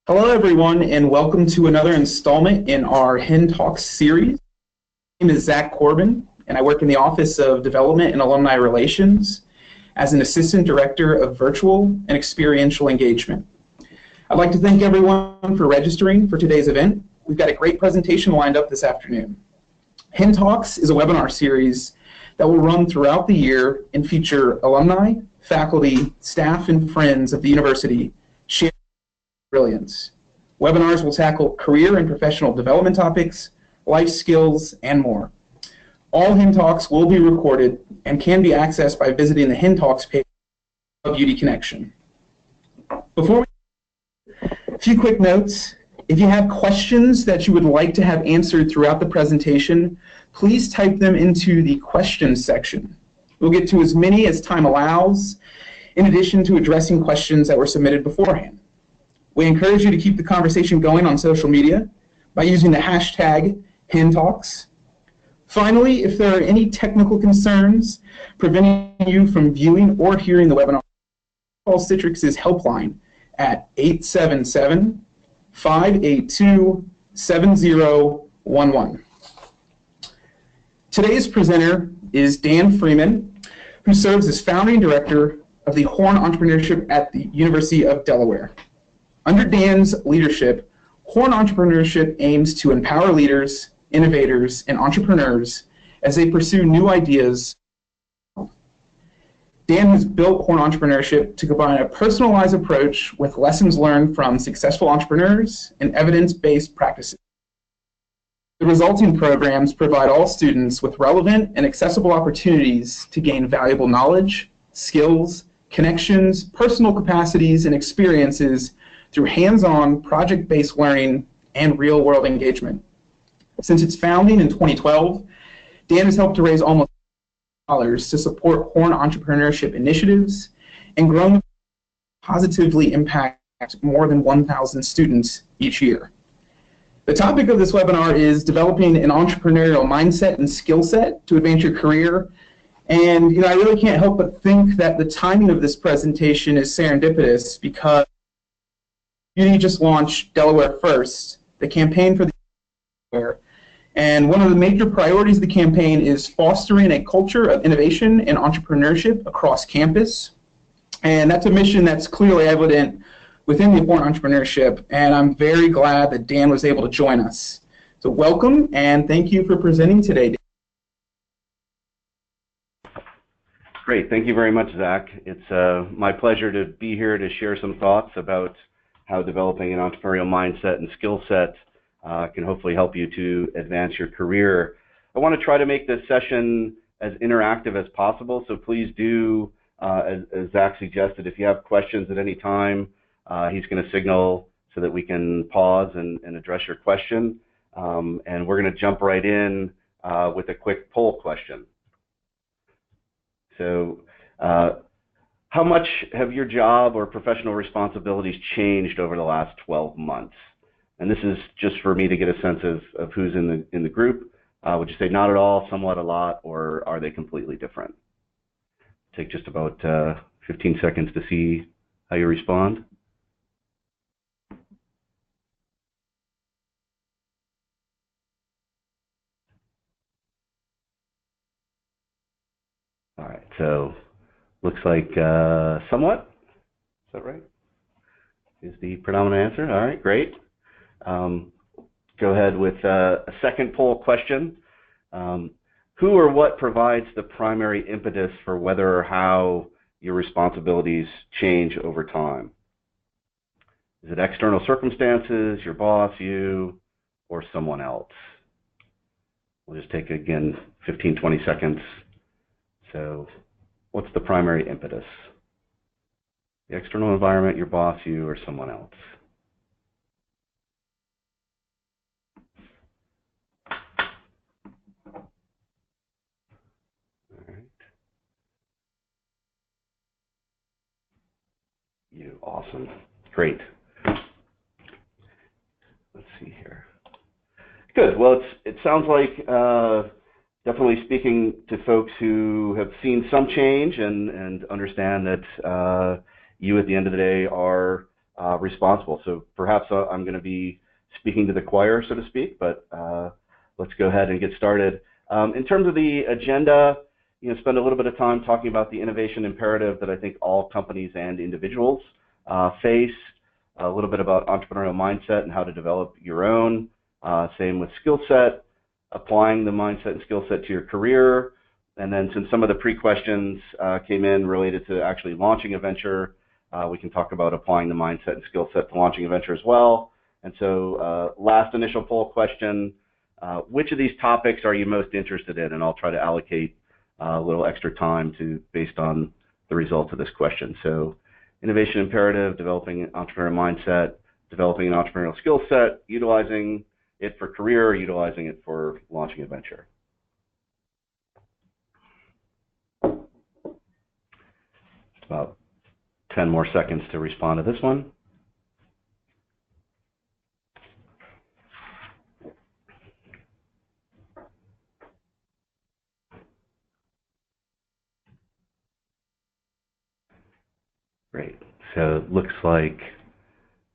Hello, everyone, and welcome to another installment in our Hen Talks series. My name is Zach Corbin, and I work in the Office of Development and Alumni Relations as an Assistant Director of Virtual and Experiential Engagement. I'd like to thank everyone for registering for today's event. We've got a great presentation lined up this afternoon. Hen Talks is a webinar series that will run throughout the year and feature alumni, faculty, staff, and friends of the university sharing brilliance. Webinars will tackle career and professional development topics, life skills, and more. All Hen Talks will be recorded and can be accessed by visiting the Hen Talks page of UD Connection. A few quick notes. If you have questions that you would like to have answered throughout the presentation, please type them into the questions section. We'll get to as many as time allows, in addition to addressing questions that were submitted beforehand. We encourage you to keep the conversation going on social media by using the hashtag HenTalks. Finally, if there are any technical concerns preventing you from viewing or hearing the webinar, call Citrix's helpline at 877-582-7011. Today's presenter is Dan Freeman, who serves as founding director of the Horn Entrepreneurship at the University of Delaware. Under Dan's leadership, Horn Entrepreneurship aims to empower leaders, innovators, and entrepreneurs as they pursue new ideas. Dan has built Horn Entrepreneurship to combine a personalized approach with lessons learned from successful entrepreneurs and evidence-based practices. The resulting programs provide all students with relevant and accessible opportunities to gain valuable knowledge, skills, connections, personal capacities, and experiences through hands-on, project-based learning and real-world engagement. Since its founding in 2012, Dan has helped to raise almost $1 to support Horn entrepreneurship initiatives and grown to positively impact more than 1,000 students each year. The topic of this webinar is developing an entrepreneurial mindset and skill set to advance your career. And I really can't help but think that the timing of this presentation is serendipitous because UD just launched Delaware First, the campaign for the Delaware. And one of the major priorities of the campaign is fostering a culture of innovation and entrepreneurship across campus. And that's a mission that's clearly evident within the Horn Entrepreneurship, and I'm very glad that Dan was able to join us. So welcome, and thank you for presenting today, Dan. Great, thank you very much, Zach. It's my pleasure to be here to share some thoughts about how developing an entrepreneurial mindset and skill set can hopefully help you to advance your career. I want to try to make this session as interactive as possible, so please do, as Zach suggested, if you have questions at any time, he's going to signal so that we can pause and address your question. And we're going to jump right in with a quick poll question. So, how much have your job or professional responsibilities changed over the last 12 months? And this is just for me to get a sense of who's in the group. Would you say not at all, somewhat, a lot, or are they completely different? Take just about 15 seconds to see how you respond. All right, so looks like somewhat. Is that right? Is the predominant answer? All right, great. Go ahead with a second poll question. Who or what provides the primary impetus for whether or how your responsibilities change over time? Is it external circumstances, your boss, you, or someone else? We'll just take, again, 15, 20 seconds. So what's the primary impetus? The external environment, your boss, you, or someone else? All right. You, awesome. Great. Let's see here. Good. Well, it sounds like definitely speaking to folks who have seen some change and understand that you at the end of the day are responsible. So perhaps I'm going to be speaking to the choir, so to speak, but let's go ahead and get started. In terms of the agenda, spend a little bit of time talking about the innovation imperative that I think all companies and individuals face, a little bit about entrepreneurial mindset and how to develop your own, same with skill set, applying the mindset and skill set to your career, and then since some of the pre-questions came in related to actually launching a venture, we can talk about applying the mindset and skill set to launching a venture as well. And so last initial poll question, which of these topics are you most interested in? And I'll try to allocate a little extra time based on the results of this question. So innovation imperative, developing an entrepreneurial mindset, developing an entrepreneurial skill set, utilizing it for career, utilizing it for launching a venture. About 10 more seconds to respond to this one. Great. So it looks like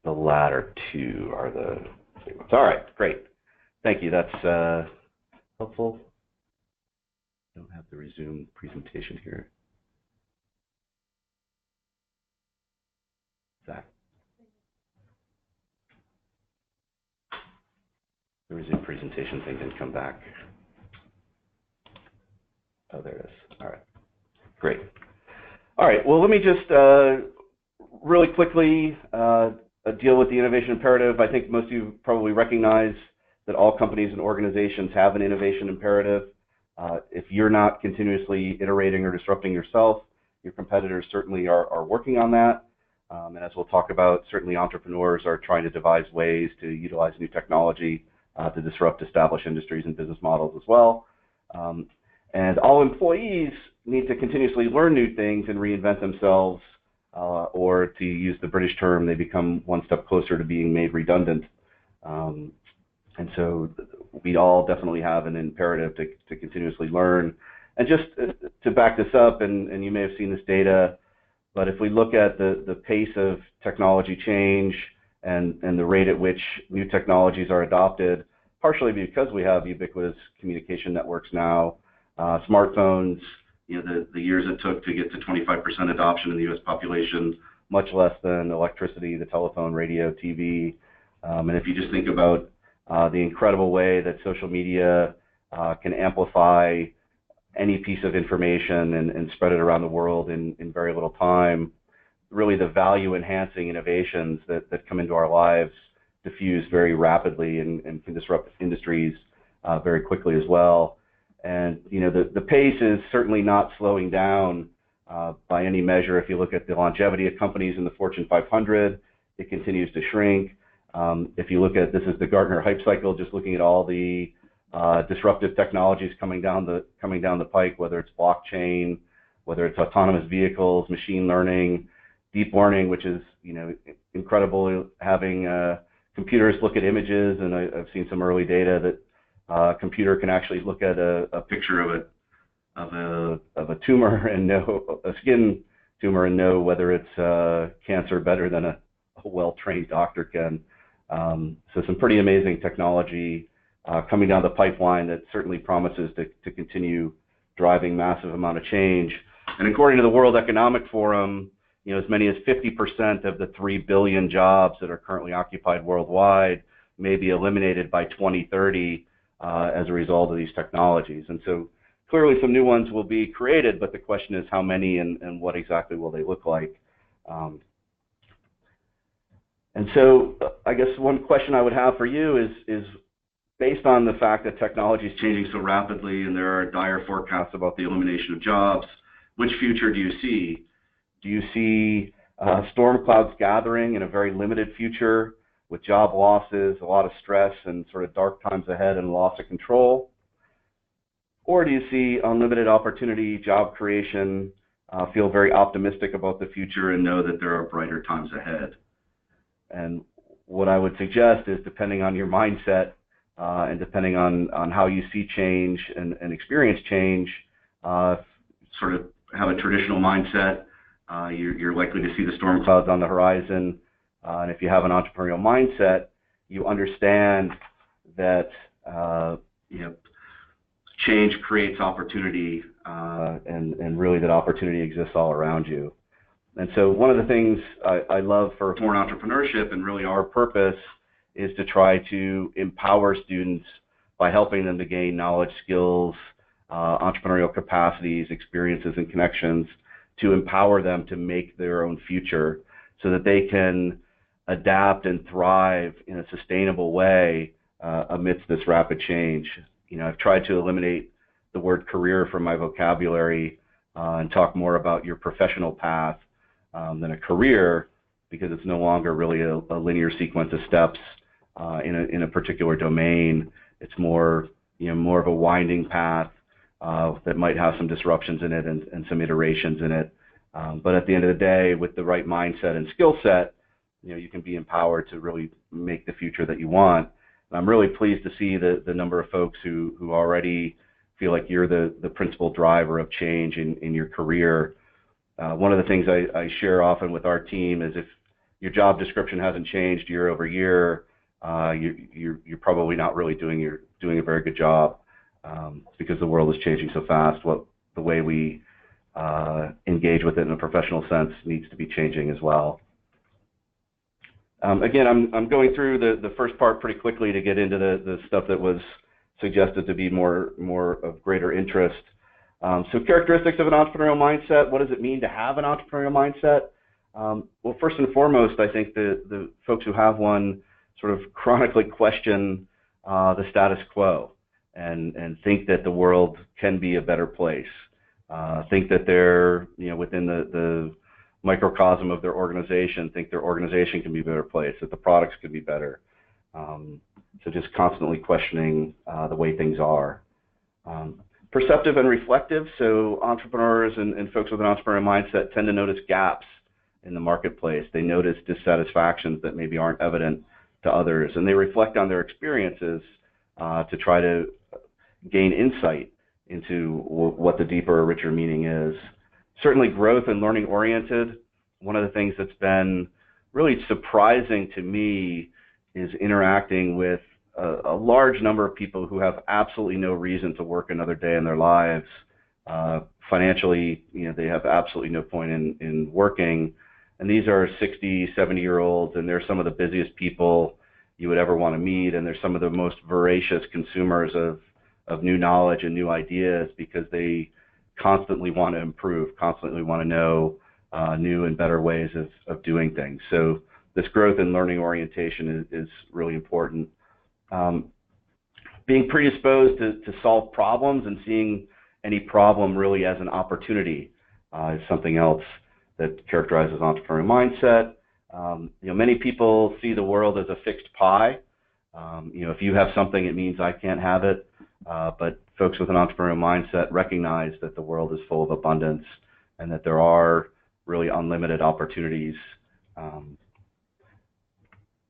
the latter two are the ones. All right, great. Thank you. That's helpful. Don't have to resume presentation here. Zach. The resume presentation thing didn't come back. Oh, there it is. All right. Great. All right, well, let me just really quickly deal with the innovation imperative. I think most of you probably recognize that all companies and organizations have an innovation imperative. If you're not continuously iterating or disrupting yourself, your competitors certainly are working on that. And as we'll talk about, certainly entrepreneurs are trying to devise ways to utilize new technology to disrupt established industries and business models as well. And all employees need to continuously learn new things and reinvent themselves, or to use the British term, they become one step closer to being made redundant. And so we all definitely have an imperative to continuously learn. And just to back this up, and you may have seen this data, but if we look at the pace of technology change and the rate at which new technologies are adopted, partially because we have ubiquitous communication networks now, smartphones, the years it took to get to 25% adoption in the U.S. population, much less than electricity, the telephone, radio, TV. And if you just think about the incredible way that social media can amplify any piece of information and spread it around the world in very little time, really the value-enhancing innovations that come into our lives diffuse very rapidly and can disrupt industries very quickly as well. And the pace is certainly not slowing down by any measure. If you look at the longevity of companies in the Fortune 500, it continues to shrink. If you look at, this is the Gartner hype cycle, just looking at all the disruptive technologies coming down the pike, whether it's blockchain, whether it's autonomous vehicles, machine learning, deep learning, which is incredible, having computers look at images, and I've seen some early data that a computer can actually look at a picture of a tumor and know a skin tumor and know whether it's cancer better than a well-trained doctor can. So some pretty amazing technology coming down the pipeline that certainly promises to continue driving massive amount of change. And according to the World Economic Forum, as many as 50% of the 3 billion jobs that are currently occupied worldwide may be eliminated by 2030 as a result of these technologies. And so clearly some new ones will be created, but the question is how many and what exactly will they look like. And so I guess one question I would have for you is based on the fact that technology is changing so rapidly and there are dire forecasts about the elimination of jobs, which future do you see? Do you see storm clouds gathering in a very limited future with job losses, a lot of stress, and sort of dark times ahead and loss of control? Or do you see unlimited opportunity, job creation, feel very optimistic about the future and know that there are brighter times ahead? And what I would suggest is, depending on your mindset and depending on how you see change and experience change, sort of have a traditional mindset, you're likely to see the storm clouds on the horizon. And if you have an entrepreneurial mindset, you understand that change creates opportunity, and really that opportunity exists all around you. And so one of the things I love for Horn Entrepreneurship, and really our purpose, is to try to empower students by helping them to gain knowledge, skills, entrepreneurial capacities, experiences, and connections to empower them to make their own future so that they can adapt and thrive in a sustainable way amidst this rapid change. I've tried to eliminate the word career from my vocabulary and talk more about your professional path than a career, because it's no longer really a linear sequence of steps in a particular domain. It's more of a winding path that might have some disruptions in it and some iterations in it. But at the end of the day, with the right mindset and skill set, you can be empowered to really make the future that you want. And I'm really pleased to see the number of folks who already feel like you're the principal driver of change in your career. One of the things I share often with our team is if your job description hasn't changed year over year, you're probably not really doing a very good job, because the world is changing so fast. The way we engage with it in a professional sense needs to be changing as well. Again, I'm going through the first part pretty quickly to get into the stuff that was suggested to be more of greater interest. So characteristics of an entrepreneurial mindset. What does it mean to have an entrepreneurial mindset? Well, first and foremost, I think the folks who have one sort of chronically question the status quo and think that the world can be a better place. Think that they're within the microcosm of their organization, think their organization can be a better place, that the products could be better. So just constantly questioning the way things are. Perceptive and reflective. So entrepreneurs and folks with an entrepreneurial mindset tend to notice gaps in the marketplace. They notice dissatisfactions that maybe aren't evident to others, and they reflect on their experiences to try to gain insight into what the deeper or richer meaning is. Certainly growth and learning oriented. One of the things that's been really surprising to me is interacting with a large number of people who have absolutely no reason to work another day in their lives. Financially, they have absolutely no point in working. And these are 60, 70-year-olds, and they're some of the busiest people you would ever want to meet, and they're some of the most voracious consumers of new knowledge and new ideas, because they constantly want to improve, constantly want to know new and better ways of doing things. So this growth and learning orientation is really important. Being predisposed to solve problems and seeing any problem really as an opportunity is something else that characterizes entrepreneurial mindset. Many people see the world as a fixed pie. If you have something, it means I can't have it. But folks with an entrepreneurial mindset recognize that the world is full of abundance and that there are really unlimited opportunities.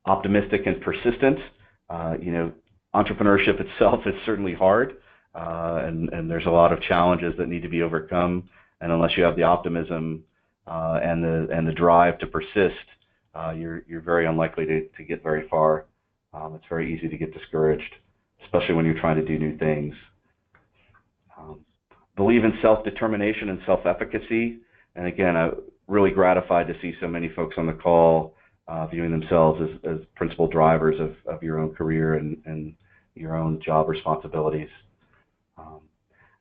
Optimistic and persistent. Entrepreneurship itself is certainly hard, and there's a lot of challenges that need to be overcome. And unless you have the optimism and the drive to persist, you're very unlikely to get very far. It's very easy to get discouraged, especially when you're trying to do new things. Believe in self-determination and self-efficacy. And again, I'm really gratified to see so many folks on the call viewing themselves as principal drivers of your own career and your own job responsibilities.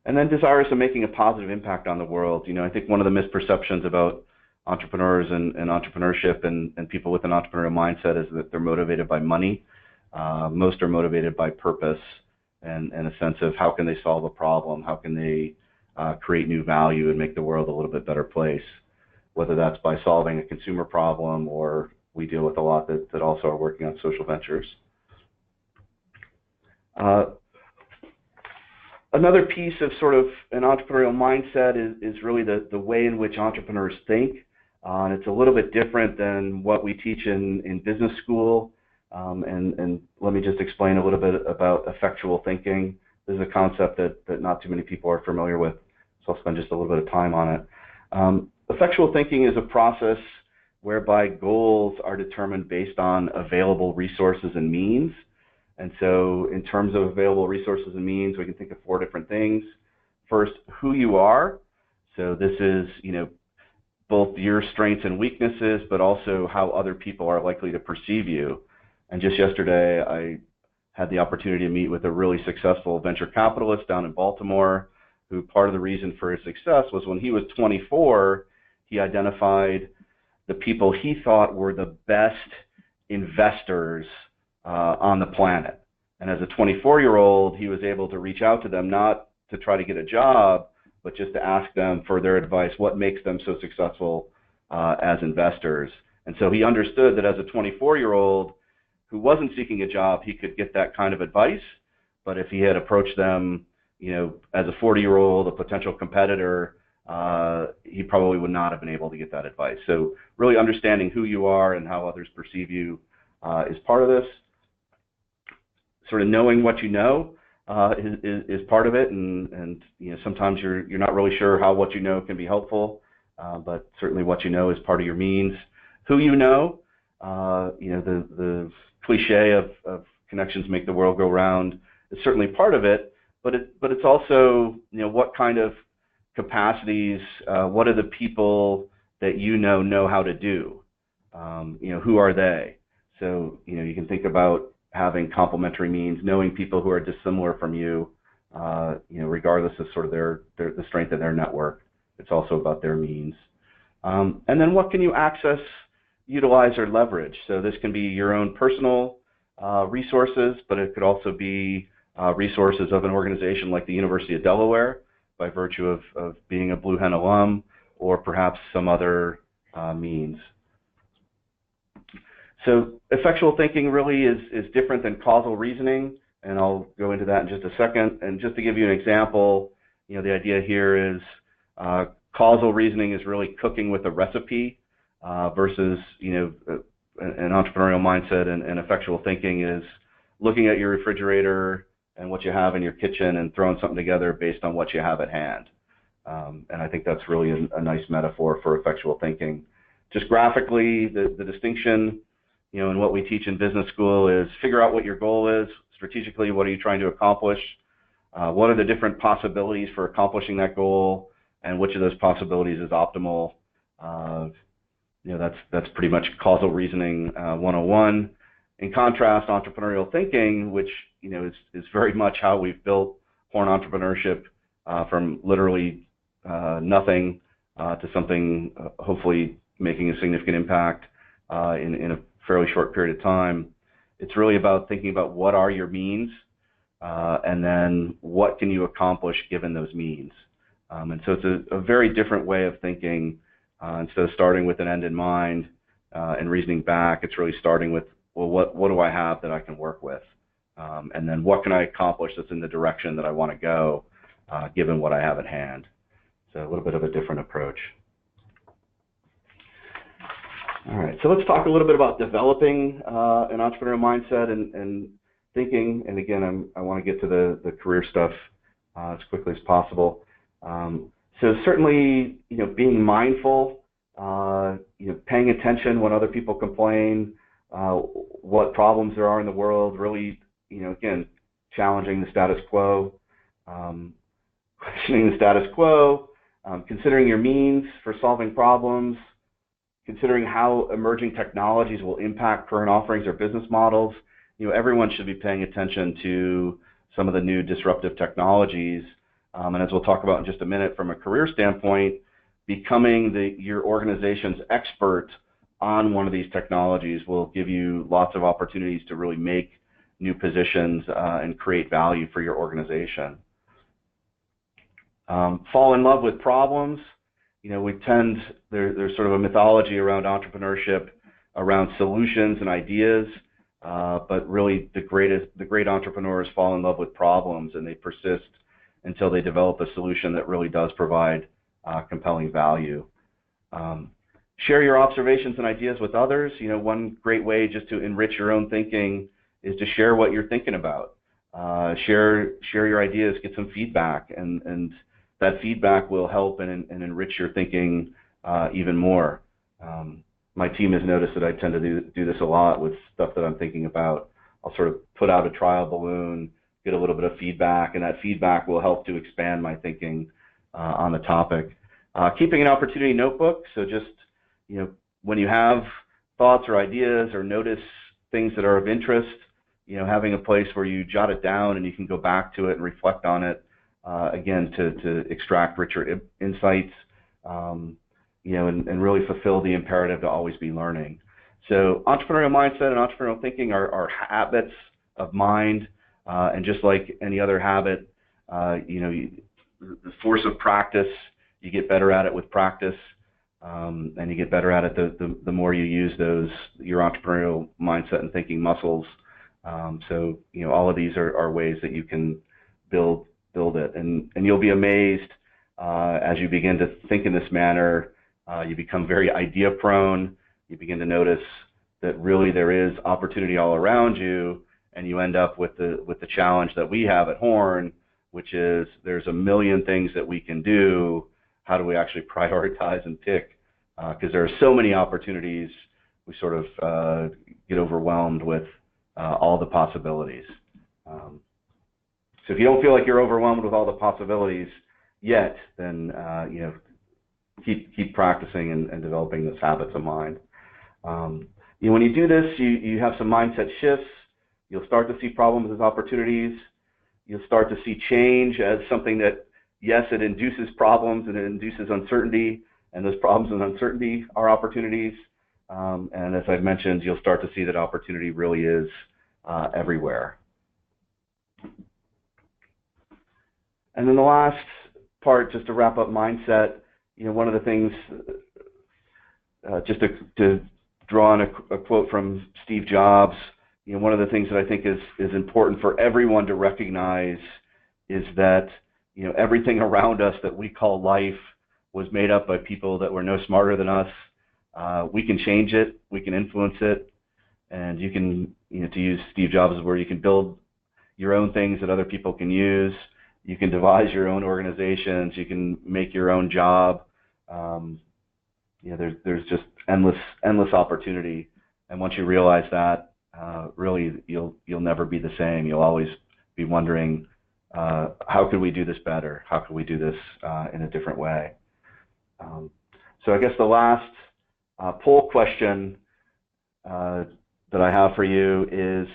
And then desirous of making a positive impact on the world. I think one of the misperceptions about entrepreneurs and entrepreneurship and people with an entrepreneurial mindset is that they're motivated by money. Most are motivated by purpose and a sense of how can they solve a problem, how can they create new value and make the world a little bit better place, whether that's by solving a consumer problem, or we deal with a lot that also are working on social ventures. Another piece of sort of an entrepreneurial mindset is really the way in which entrepreneurs think. And it's a little bit different than what we teach in business school. And let me just explain a little bit about effectual thinking. This is a concept that not too many people are familiar with, so I'll spend just a little bit of time on it. Effectual thinking is a process whereby goals are determined based on available resources and means. And so in terms of available resources and means, we can think of 4 different things. First, who you are. So this is, both your strengths and weaknesses, but also how other people are likely to perceive you. And just yesterday, I had the opportunity to meet with a really successful venture capitalist down in Baltimore, who part of the reason for his success was when he was 24, he identified the people he thought were the best investors on the planet. And as a 24-year-old, he was able to reach out to them, not to try to get a job, but just to ask them for their advice, what makes them so successful as investors. And so he understood that as a 24-year-old who wasn't seeking a job, he could get that kind of advice. But if he had approached them, as a 40-year-old, a potential competitor, he probably would not have been able to get that advice. So really understanding who you are and how others perceive you is part of this. Sort of knowing what you know is part of it, and sometimes you're not really sure how what you know can be helpful, but certainly what you know is part of your means. Who you know, the cliche of connections make the world go round is certainly part of it, but it's also what kind of capacities, what are the people that know how to do, who are they? So you can think about having complementary means, knowing people who are dissimilar from you, regardless of sort of the strength of their network. It's also about their means. And then what can you access, utilize, or leverage? So this can be your own personal resources, but it could also be resources of an organization like the University of Delaware by virtue of being a Blue Hen alum, or perhaps some other means. So effectual thinking really is different than causal reasoning, and I'll go into that in just a second. And just to give you an example, the idea here is causal reasoning is really cooking with a recipe versus, an entrepreneurial mindset, and effectual thinking is looking at your refrigerator and what you have in your kitchen and throwing something together based on what you have at hand. And I think that's really a nice metaphor for effectual thinking. Just graphically, the distinction, in what we teach in business school is figure out what your goal is. Strategically, what are you trying to accomplish? What are the different possibilities for accomplishing that goal? And which of those possibilities is optimal? That's pretty much causal reasoning 101. In contrast, entrepreneurial thinking, which is very much how we've built Horn Entrepreneurship from literally nothing to something hopefully making a significant impact in a fairly short period of time. It's really about thinking about what are your means, and then what can you accomplish given those means. And so it's a very different way of thinking. Instead of starting with an end in mind and reasoning back, it's really starting with, well, what do I have that I can work with? And then what can I accomplish that's in the direction that I want to go, given what I have at hand? So a little bit of a different approach. All right, so let's talk a little bit about developing an entrepreneurial mindset and thinking. And again, I want to get to the career stuff as quickly as possible. So certainly, being mindful, paying attention when other people complain, what problems there are in the world, really, again, challenging the status quo, questioning the status quo, considering your means for solving problems, considering how emerging technologies will impact current offerings or business models. Everyone should be paying attention to some of the new disruptive technologies. And as we'll talk about in just a minute, from a career standpoint, becoming your organization's expert on one of these technologies will give you lots of opportunities to really make new positions and create value for your organization. Fall in love with problems. There's sort of a mythology around entrepreneurship, around solutions and ideas, but really the great entrepreneurs fall in love with problems, and they persist until they develop a solution that really does provide compelling value. Share your observations and ideas with others. One great way just to enrich your own thinking is to share what you're thinking about. Share your ideas, get some feedback, and that feedback will help and enrich your thinking even more. my team has noticed that I tend to do this a lot with stuff that I'm thinking about. I'll sort of put out a trial balloon, get a little bit of feedback, and that feedback will help to expand my thinking on the topic. Keeping an opportunity notebook, so just, when you have thoughts or ideas or notice things that are of interest, having a place where you jot it down and you can go back to it and reflect on it, again, to extract richer insights, and really fulfill the imperative to always be learning. So entrepreneurial mindset and entrepreneurial thinking are habits of mind, and just like any other habit, the force of practice, you get better at it with practice, and you get better at it the more you use your entrepreneurial mindset and thinking muscles. So all of these are ways that you can build it, and you'll be amazed as you begin to think in this manner. You become very idea prone. You begin to notice that really there is opportunity all around you, and you end up with the challenge that we have at Horn, which is there's a million things that we can do. How do we actually prioritize and pick? Because there are so many opportunities, we sort of get overwhelmed with all the possibilities. So if you don't feel like you're overwhelmed with all the possibilities yet, then keep practicing and developing those habits of mind. When you do this, you have some mindset shifts. You'll start to see problems as opportunities. You'll start to see change as something that, yes, it induces problems and it induces uncertainty, and those problems and uncertainty are opportunities. And as I've mentioned, you'll start to see that opportunity really is everywhere. And then the last part, just to wrap up mindset, one of the things, just to draw on a quote from Steve Jobs, one of the things that I think is important for everyone to recognize is that, everything around us that we call life was made up by people that were no smarter than us. We can change it, we can influence it, and you can, to use Steve Jobs' word, you can build your own things that other people can use. You can devise your own organizations. You can make your own job. There's just endless opportunity. And once you realize that, really, you'll never be the same. You'll always be wondering, how could we do this better? How could we do this in a different way? So I guess the last poll question that I have for you is,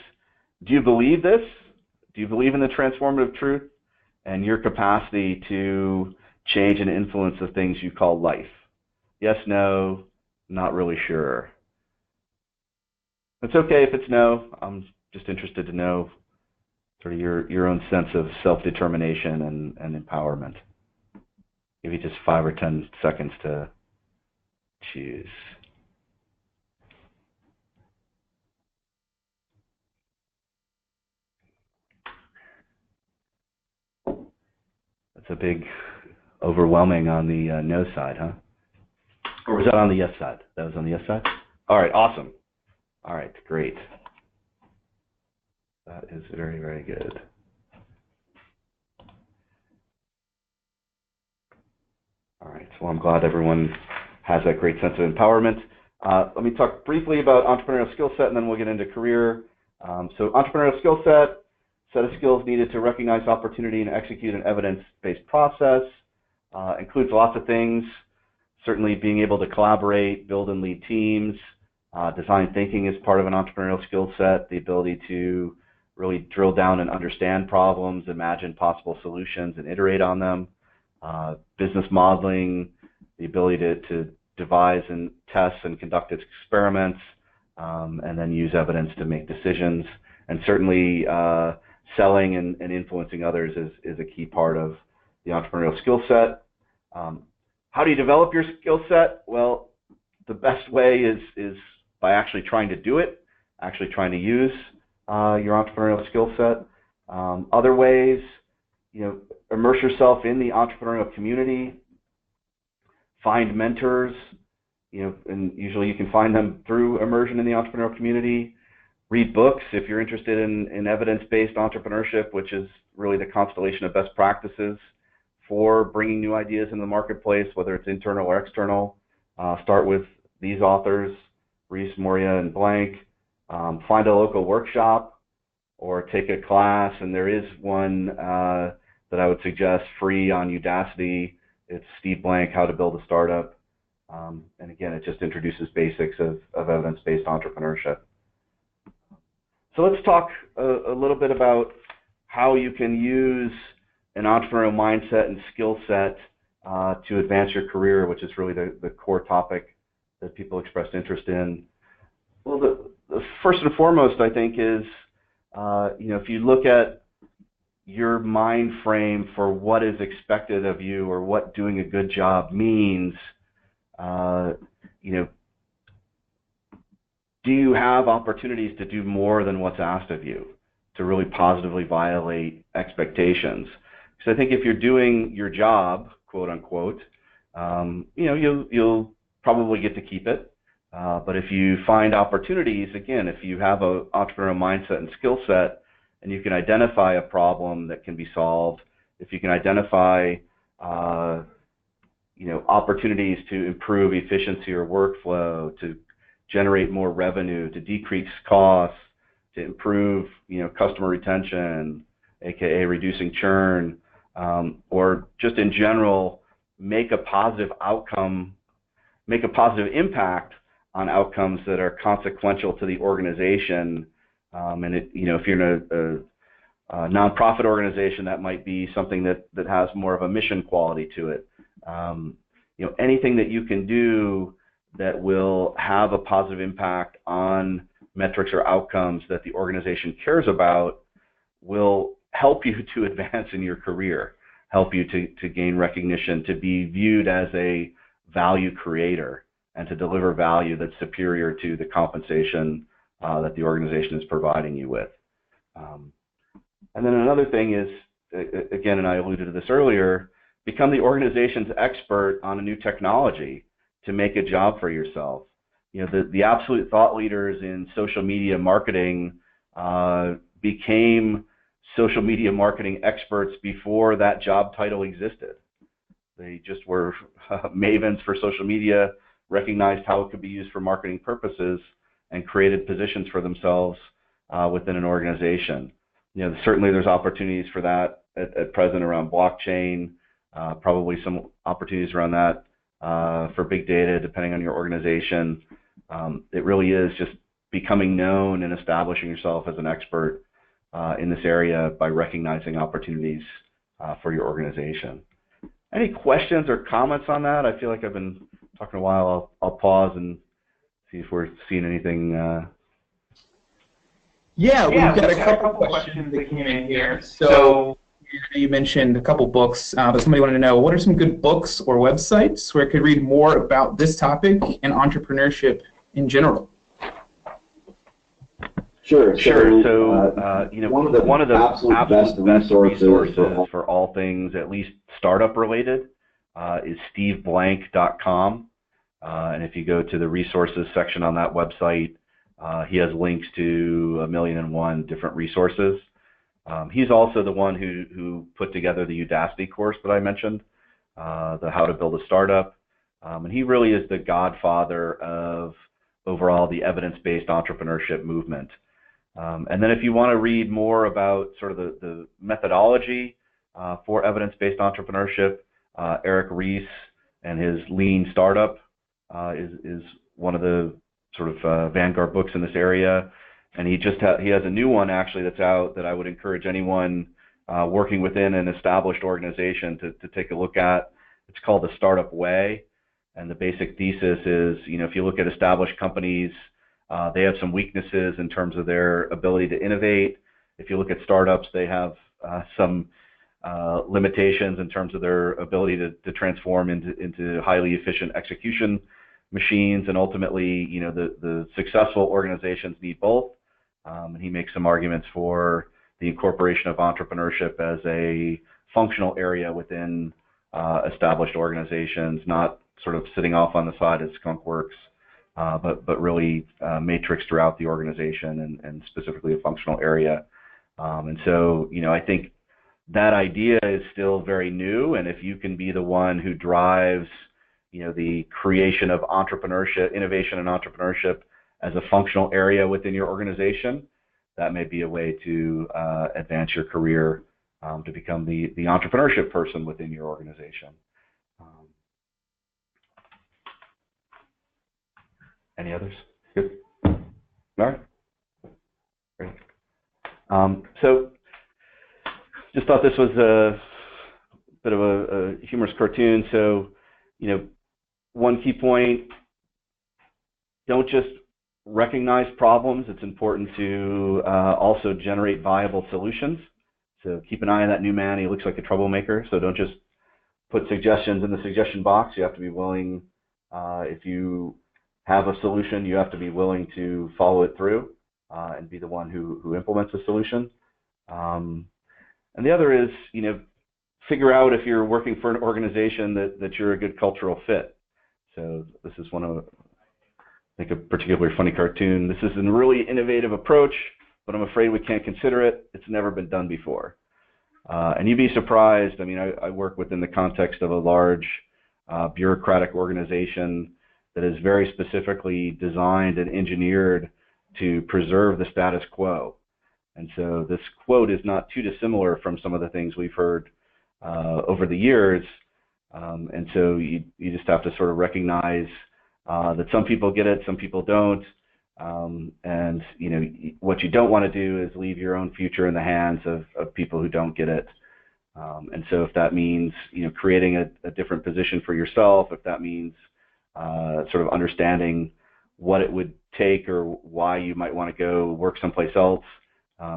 do you believe this? Do you believe in the transformative truth and your capacity to change and influence the things you call life? Yes, no, not really sure. It's okay if it's no. I'm just interested to know sort of your own sense of self-determination and empowerment. Give you just 5 or 10 seconds to choose. That's a big overwhelming on the no side, huh? Or was that on the yes side? That was on the yes side? All right, awesome. All right, great. That is very, very good. All right, well, I'm glad everyone has that great sense of empowerment. Let me talk briefly about entrepreneurial skill set, and then we'll get into career. So entrepreneurial skill set of skills needed to recognize opportunity and execute an evidence-based process. Includes lots of things. Certainly being able to collaborate, build and lead teams. Design thinking is part of an entrepreneurial skill set. The ability to really drill down and understand problems, imagine possible solutions, and iterate on them. Business modeling, the ability to devise and test and conduct experiments, and then use evidence to make decisions. And certainly selling and influencing others is a key part of the entrepreneurial skill set. How do you develop your skill set? Well, the best way is by actually trying to do it, actually trying to use your entrepreneurial skill set. Other ways, immerse yourself in the entrepreneurial community, find mentors, and usually you can find them through immersion in the entrepreneurial community. Read books if you're interested in evidence-based entrepreneurship, which is really the constellation of best practices for bringing new ideas into the marketplace, whether it's internal or external. Start with these authors. Reese, Moria, and blank. Find a local workshop or take a class, and there is one that I would suggest free on Udacity. It's Steve Blank, How to Build a Startup. And again, it just introduces basics of evidence-based entrepreneurship. So let's talk a little bit about how you can use an entrepreneurial mindset and skill set to advance your career, which is really the core topic that people expressed interest in. Well, the first and foremost, I think, is if you look at your mind frame for what is expected of you or what doing a good job means, do you have opportunities to do more than what's asked of you, to really positively violate expectations? Because I think if you're doing your job, quote unquote, you'll probably get to keep it. But if you find opportunities, again, if you have an entrepreneurial mindset and skill set, and you can identify a problem that can be solved, if you can identify opportunities to improve efficiency or workflow, to generate more revenue, to decrease costs, to improve customer retention, aka reducing churn, or just in general make a positive impact on outcomes that are consequential to the organization. And if you're in a nonprofit organization, that might be something that has more of a mission quality to it. Anything that you can do that will have a positive impact on metrics or outcomes that the organization cares about will help you to advance in your career, help you to gain recognition, to be viewed as a value creator, and to deliver value that's superior to the compensation that the organization is providing you with. And then another thing is, again, and I alluded to this earlier, become the organization's expert on a new technology to make a job for yourself. The absolute thought leaders in social media marketing became social media marketing experts before that job title existed. They just were mavens for social media, recognized how it could be used for marketing purposes, and created positions for themselves within an organization. Certainly there's opportunities for that at present around blockchain, probably some opportunities around that for big data, depending on your organization. It really is just becoming known and establishing yourself as an expert in this area by recognizing opportunities for your organization. Any questions or comments on that? I feel like I've been talking a while. I'll pause and see if we're seeing anything. Yeah, we've got a couple questions that came in here. So you mentioned a couple books, but somebody wanted to know, what are some good books or websites where I could read more about this topic and entrepreneurship in general? Sure. So one of the absolute best resources for all things, at least startup related, is steveblank.com. And if you go to the resources section on that website, he has links to 1,000,001 different resources. He's also the one who put together the Udacity course that I mentioned, the How to Build a Startup. And he really is the godfather of overall the evidence-based entrepreneurship movement. And then if you want to read more about sort of the methodology for evidence-based entrepreneurship, Eric Ries and his Lean Startup is one of the sort of vanguard books in this area. And he has a new one actually that's out that I would encourage anyone working within an established organization to take a look at. It's called The Startup Way. And the basic thesis is, if you look at established companies, they have some weaknesses in terms of their ability to innovate. If you look at startups, they have some limitations in terms of their ability to transform into highly efficient execution machines. And ultimately, the successful organizations need both. And he makes some arguments for the incorporation of entrepreneurship as a functional area within established organizations, not sort of sitting off on the side as skunk works, but really matrix throughout the organization and specifically a functional area. And so, I think that idea is still very new, and if you can be the one who drives, the creation of entrepreneurship, innovation and entrepreneurship as a functional area within your organization, that may be a way to advance your career to become the entrepreneurship person within your organization. Any others? Good. All right. Great. So just thought this was a bit of a humorous cartoon. So, one key point, don't just recognize problems. It's important to also generate viable solutions. So keep an eye on that new man. He looks like a troublemaker. So don't just put suggestions in the suggestion box. You have to be willing, if you have a solution, you have to be willing to follow it through and be the one who implements the solution. And the other is, figure out if you're working for an organization that you're a good cultural fit. So this is one of, I think, a particularly funny cartoon. This is a really innovative approach, but I'm afraid we can't consider it. It's never been done before. And you'd be surprised. I mean, I work within the context of a large bureaucratic organization that is very specifically designed and engineered to preserve the status quo. And so this quote is not too dissimilar from some of the things we've heard over the years. And so you just have to sort of recognize that some people get it, some people don't. And what you don't want to do is leave your own future in the hands of people who don't get it. And so if that means creating a different position for yourself, if that means sort of understanding what it would take or why you might want to go work someplace else,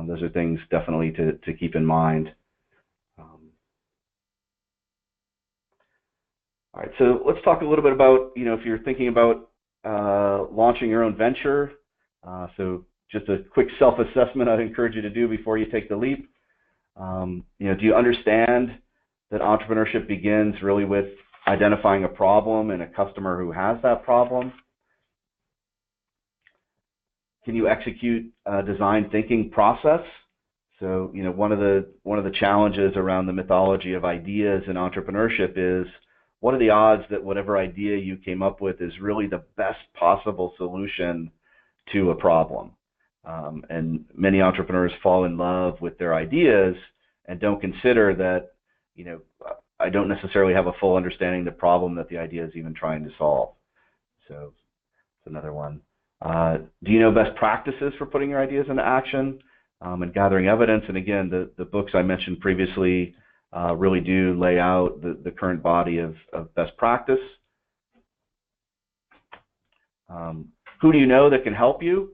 those are things definitely to keep in mind. All right, so let's talk a little bit about, if you're thinking about launching your own venture. So just a quick self-assessment I'd encourage you to do before you take the leap. Do you understand that entrepreneurship begins really with identifying a problem and a customer who has that problem? Can you execute a design thinking process? So, one of the challenges around the mythology of ideas in entrepreneurship is, what are the odds that whatever idea you came up with is really the best possible solution to a problem? And many entrepreneurs fall in love with their ideas and don't consider that, I don't necessarily have a full understanding of the problem that the idea is even trying to solve. So it's another one. Do you know best practices for putting your ideas into action and gathering evidence? And again, the books I mentioned previously really do lay out the current body of best practice. Who do you know that can help you?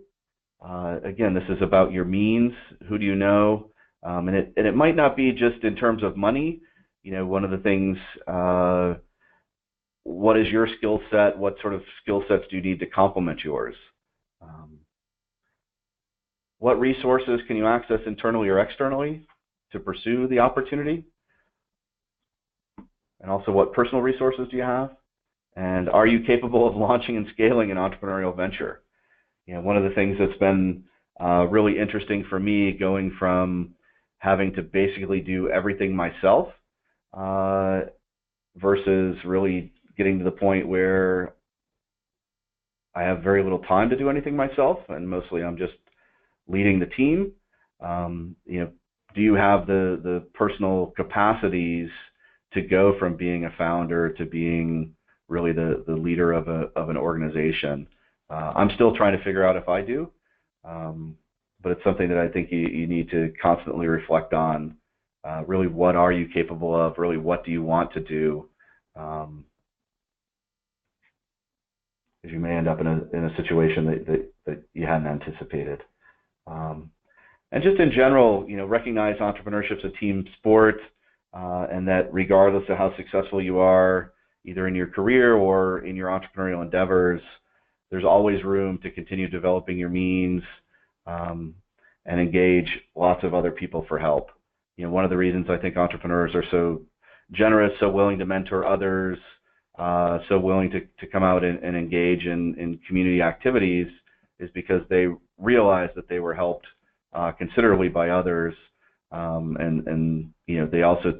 Again, this is about your means. Who do you know? And it might not be just in terms of money. One of the things, what is your skill set? What sort of skill sets do you need to complement yours? What resources can you access internally or externally to pursue the opportunity? And also, what personal resources do you have? And are you capable of launching and scaling an entrepreneurial venture? One of the things that's been really interesting for me, going from having to basically do everything myself versus really getting to the point where I have very little time to do anything myself, and mostly I'm just leading the team. Do you have the personal capacities to go from being a founder to being really the leader of an organization? I'm still trying to figure out if I do, but it's something that I think you need to constantly reflect on. Really, what are you capable of? Really, what do you want to do? Because you may end up in a situation that you hadn't anticipated. And just in general, recognize entrepreneurship's a team sport, and that regardless of how successful you are, either in your career or in your entrepreneurial endeavors, there's always room to continue developing your means and engage lots of other people for help. One of the reasons I think entrepreneurs are so generous, so willing to mentor others, so willing to come out and engage in community activities is because they realize that they were helped considerably by others, and they also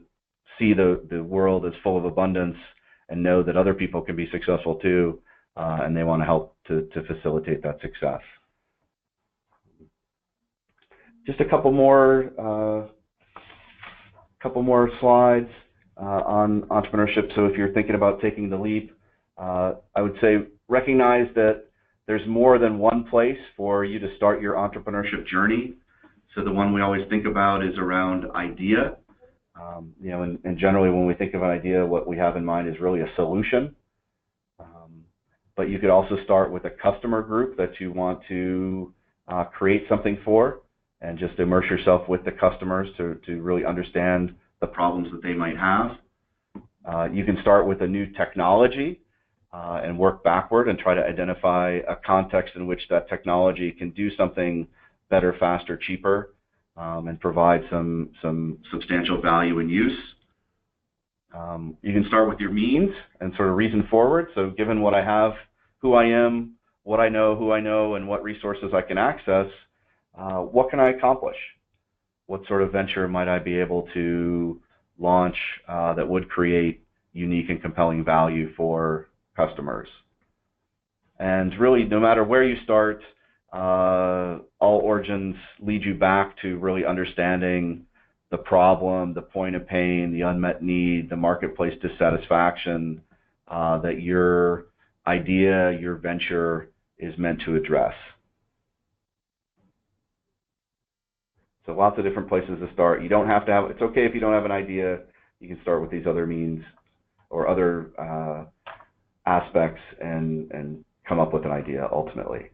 see the world as full of abundance and know that other people can be successful too. and they want to help to facilitate that success. Just a couple more slides on entrepreneurship. So if you're thinking about taking the leap, I would say recognize that there's more than one place for you to start your entrepreneurship journey. So the one we always think about is around idea. And generally when we think of an idea, what we have in mind is really a solution. But you could also start with a customer group that you want to create something for, and just immerse yourself with the customers to really understand the problems that they might have. You can start with a new technology and work backward and try to identify a context in which that technology can do something better, faster, cheaper, and provide some substantial value and use. You can start with your means and sort of reason forward. So given what I have, who I am, what I know, who I know, and what resources I can access, what can I accomplish? What sort of venture might I be able to launch that would create unique and compelling value for customers? And really, no matter where you start, all origins lead you back to really understanding the problem, the point of pain, the unmet need, the marketplace dissatisfaction that your idea, your venture is meant to address. So lots of different places to start. You don't have to have, it's okay if you don't have an idea. You can start with these other means or other aspects and come up with an idea ultimately.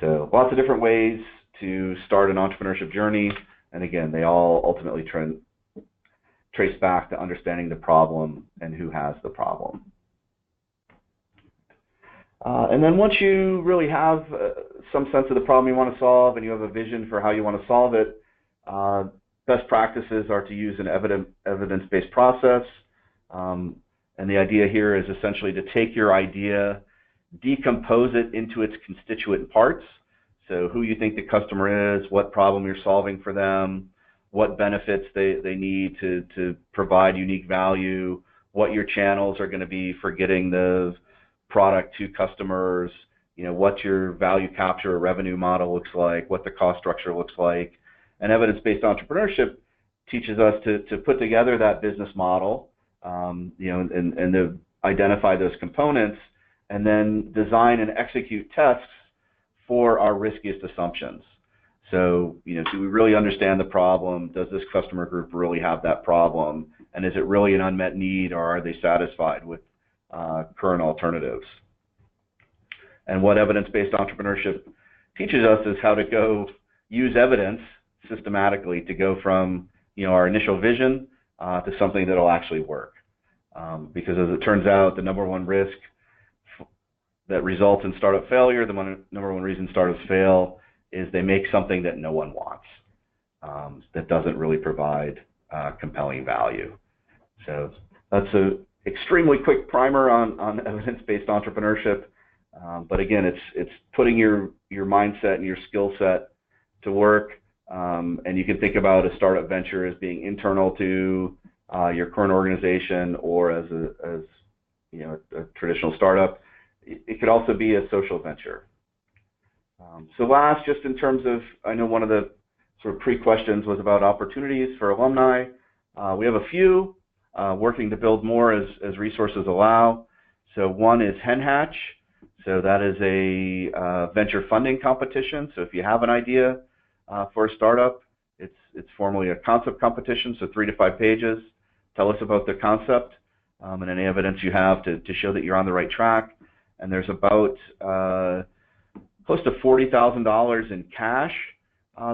So lots of different ways to start an entrepreneurship journey. And again, they all ultimately trace back to understanding the problem and who has the problem. And then once you really have some sense of the problem you want to solve and you have a vision for how you want to solve it, best practices are to use an evidence-based process. And the idea here is essentially to take your idea, decompose it into its constituent parts. So who you think the customer is, what problem you're solving for them, what benefits they need to provide unique value, what your channels are going to be for getting the product to customers, what your value capture or revenue model looks like, what the cost structure looks like. And evidence-based entrepreneurship teaches us to put together that business model, and to identify those components, and then design and execute tests for our riskiest assumptions. So, do we really understand the problem? Does this customer group really have that problem? And is it really an unmet need, or are they satisfied with current alternatives? And what evidence-based entrepreneurship teaches us is how to go use evidence systematically to go from our initial vision to something that will actually work. Because as it turns out, the number one risk that results in startup failure, the number one reason startups fail, is they make something that no one wants, that doesn't really provide compelling value. So that's an extremely quick primer on evidence-based entrepreneurship. But again, it's putting your mindset and your skill set to work. And you can think about a startup venture as being internal to your current organization, or as a traditional startup. It could also be a social venture. So last, just in terms of, I know one of the sort of pre-questions was about opportunities for alumni. We have a few, working to build more as resources allow. So one is HenHatch. So that is a venture funding competition. So if you have an idea for a startup, it's formally a concept competition, so 3 to 5 pages. Tell us about the concept and any evidence you have to show that you're on the right track. And there's about close to $40,000 in cash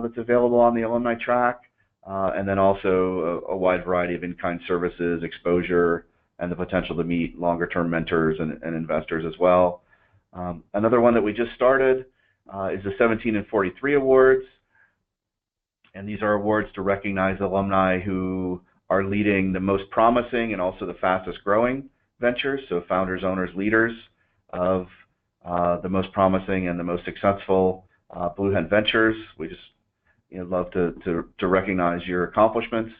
that's available on the alumni track, and then also a wide variety of in-kind services, exposure, and the potential to meet longer-term mentors and investors as well. Another one that we just started is the 17 and 43 Awards. And these are awards to recognize alumni who are leading the most promising and also the fastest growing ventures. So founders, owners, leaders of the most promising and the most successful Blue Hen ventures. We just love to recognize your accomplishments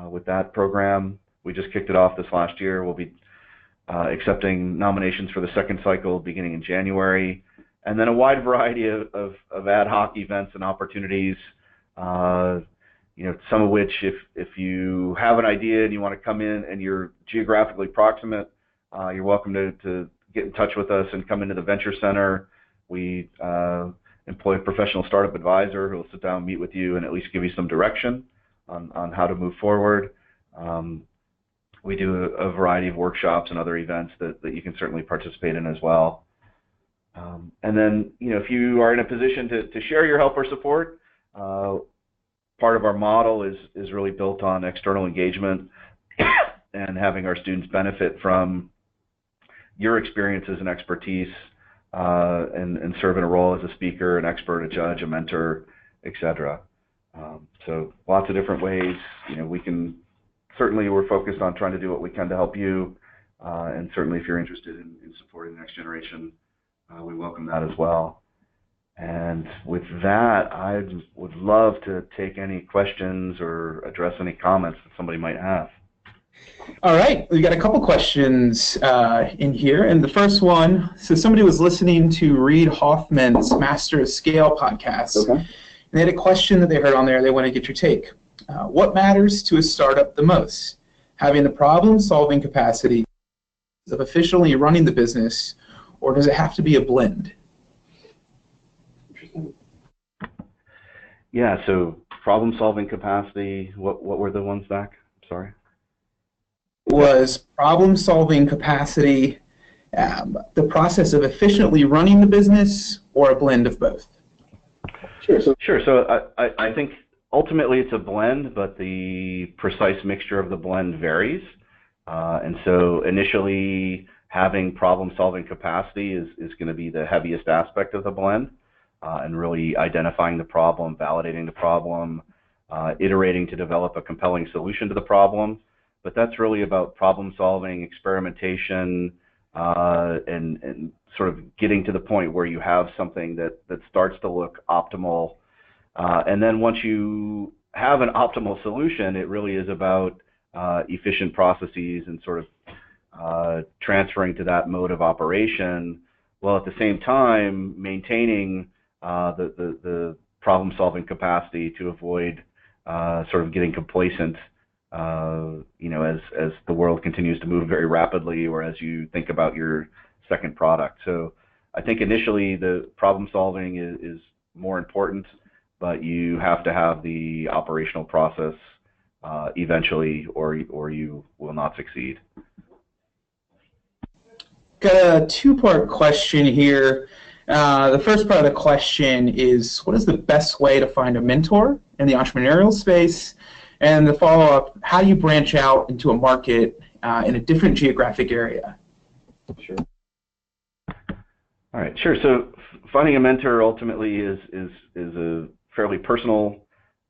with that program. We just kicked it off this last year. We'll be accepting nominations for the second cycle beginning in January, and then a wide variety of ad hoc events and opportunities. Some of which, if you have an idea and you want to come in and you're geographically proximate, you're welcome to get in touch with us and come into the Venture Center. We employ a professional startup advisor who will sit down and meet with you and at least give you some direction on how to move forward. We do a variety of workshops and other events that you can certainly participate in as well. And then, if you are in a position to share your help or support, part of our model is really built on external engagement and having our students benefit from your experiences and expertise, and serve in a role as a speaker, an expert, a judge, a mentor, etc. So lots of different ways. We're focused on trying to do what we can to help you, and certainly if you're interested in supporting the next generation, we welcome that as well. And with that, I would love to take any questions or address any comments that somebody might have. All right, we got a couple questions in here, and the first one, so somebody was listening to Reid Hoffman's Master of Scale podcast, Okay. and they had a question that they heard on there. They want to get your take. What matters to a startup the most? Having the problem-solving capacity of efficiently running the business, or does it have to be a blend? Yeah, so problem-solving capacity, what were the ones, Zach? Sorry. Was problem-solving capacity the process of efficiently running the business, or a blend of both? Sure. So I think ultimately it's a blend, but the precise mixture of the blend varies. And so initially having problem-solving capacity is going to be the heaviest aspect of the blend, and really identifying the problem, validating the problem, iterating to develop a compelling solution to the problem. But that's really about problem-solving, experimentation, and sort of getting to the point where you have something that starts to look optimal. And then once you have an optimal solution, it really is about efficient processes and sort of transferring to that mode of operation, while at the same time maintaining the problem-solving capacity to avoid sort of getting complacent, as the world continues to move very rapidly, or as you think about your second product. So I think initially the problem-solving is more important, but you have to have the operational process eventually, or you will not succeed. Got a two-part question here. The first part of the question is, what is the best way to find a mentor in the entrepreneurial space? And the follow-up, how do you branch out into a market in a different geographic area? Sure. All right, sure. So finding a mentor ultimately is a fairly personal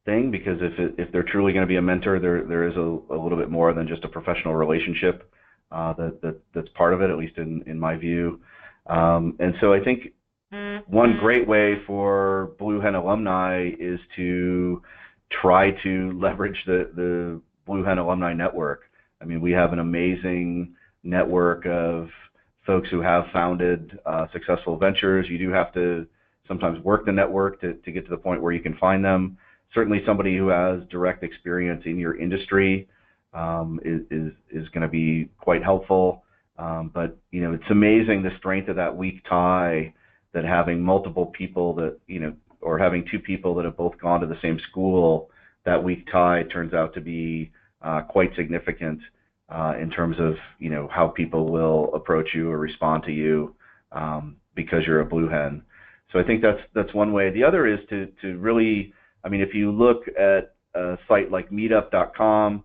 thing, because if they're truly going to be a mentor, there is a little bit more than just a professional relationship that's part of it, at least in my view. And so I think one great way for Blue Hen alumni is to try to leverage the Blue Hen alumni network. I mean, we have an amazing network of folks who have founded successful ventures. You do have to sometimes work the network to get to the point where you can find them. Certainly somebody who has direct experience in your industry is going to be quite helpful. But, it's amazing the strength of that weak tie, that having multiple people that, or having two people that have both gone to the same school, that weak tie turns out to be quite significant in terms of, how people will approach you or respond to you because you're a Blue Hen. So I think that's one way. The other is to really, if you look at a site like meetup.com,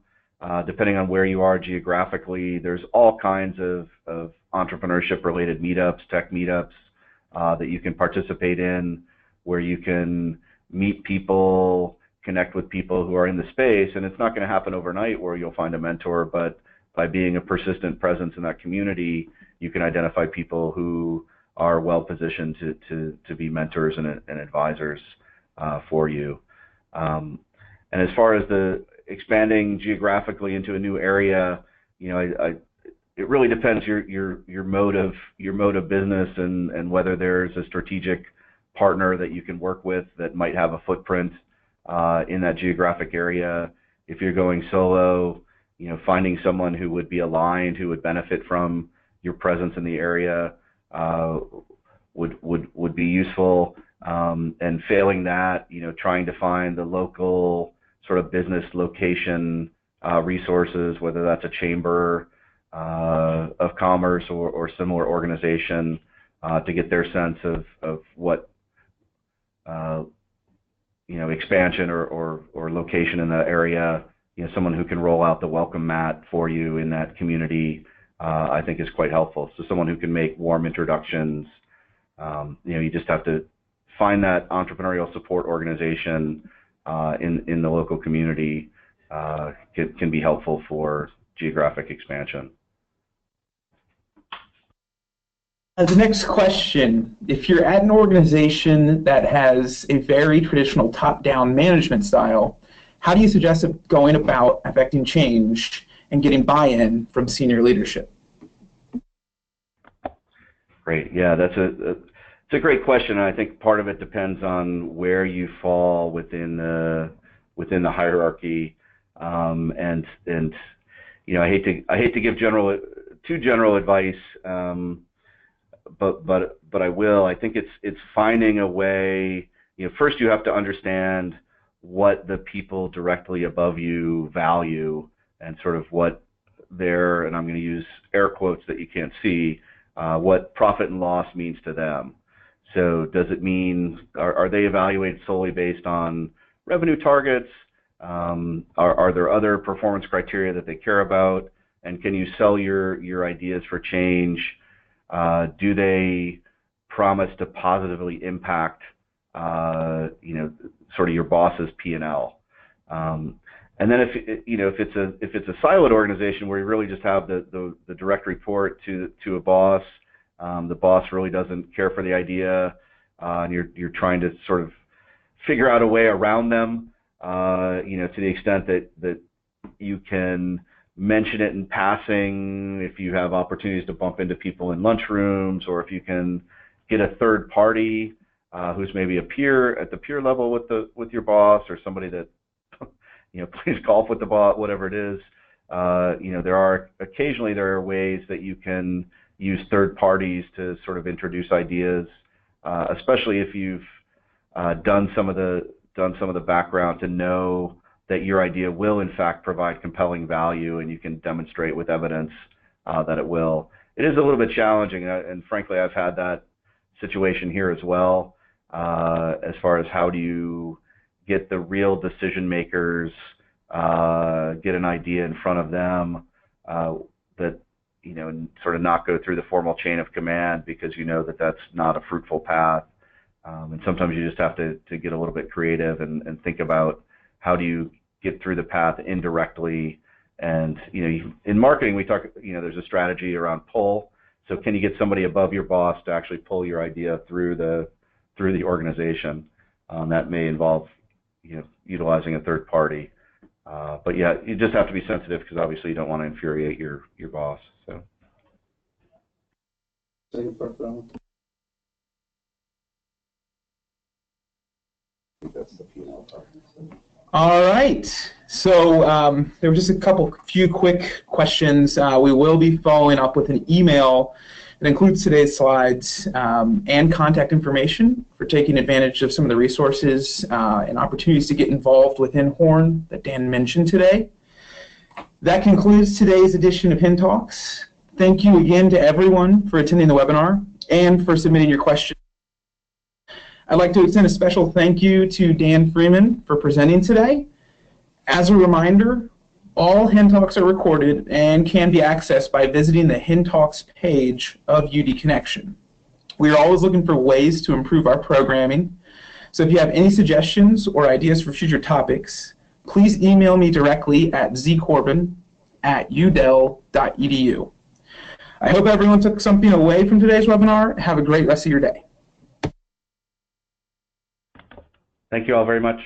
depending on where you are geographically, there's all kinds of entrepreneurship-related meetups, tech meetups that you can participate in, where you can meet people, connect with people who are in the space. And it's not going to happen overnight where you'll find a mentor, but by being a persistent presence in that community, you can identify people who are well positioned to be mentors and advisors for you. And as far as the expanding geographically into a new area, it really depends your mode of business and whether there's a strategic partner that you can work with that might have a footprint in that geographic area. If you're going solo, finding someone who would be aligned, who would benefit from your presence in the area would be useful. And failing that, trying to find the local sort of business location resources, whether that's a chamber of commerce or similar organization, to get their sense of what expansion or location in the area, someone who can roll out the welcome mat for you in that community, I think is quite helpful. So someone who can make warm introductions. You just have to find that entrepreneurial support organization in the local community. Can be helpful for geographic expansion. The next question, if you're at an organization that has a very traditional top-down management style, how do you suggest going about affecting change and getting buy-in from senior leadership? Great. Yeah, it's a great question. I think part of it depends on where you fall within the hierarchy. And I hate to give too general advice, but I will. I think it's finding a way. First you have to understand what the people directly above you value and sort of what their, and I'm going to use air quotes that you can't see, what profit and loss means to them. So does it mean, are they evaluated solely based on revenue targets? Are there other performance criteria that they care about? And can you sell your ideas for change? Do they promise to positively impact, sort of your boss's P&L? And then if it's a siloed organization where you really just have the direct report to a boss, the boss really doesn't care for the idea, and you're trying to sort of figure out a way around them, to the extent that you can mention it in passing, if you have opportunities to bump into people in lunchrooms, or if you can get a third party who's maybe a peer at the peer level with your boss, or somebody that plays golf with the boss, whatever it is. There are ways that you can use third parties to sort of introduce ideas, especially if you've done some of the background to know that your idea will in fact provide compelling value, and you can demonstrate with evidence that it will. It is a little bit challenging, and frankly I've had that situation here as well, as far as how do you get the real decision makers, get an idea in front of them that, and sort of not go through the formal chain of command, because that's not a fruitful path. And sometimes you just have to get a little bit creative and think about how do you get through the path indirectly. And in marketing we talk, there's a strategy around pull. So can you get somebody above your boss to actually pull your idea through the organization? That may involve utilizing a third party. But yeah, you just have to be sensitive, because obviously you don't want to infuriate your boss. So. All right. So there were just a few quick questions. We will be following up with an email that includes today's slides and contact information for taking advantage of some of the resources and opportunities to get involved within Horn that Dan mentioned today. That concludes today's edition of Hen Talks. Thank you again to everyone for attending the webinar and for submitting your questions. I'd like to extend a special thank you to Dan Freeman for presenting today. As a reminder, all Hen Talks are recorded and can be accessed by visiting the Hen Talks page of UD Connection. We are always looking for ways to improve our programming, so if you have any suggestions or ideas for future topics, please email me directly at zcorbin@udel.edu. I hope everyone took something away from today's webinar. Have a great rest of your day. Thank you all very much.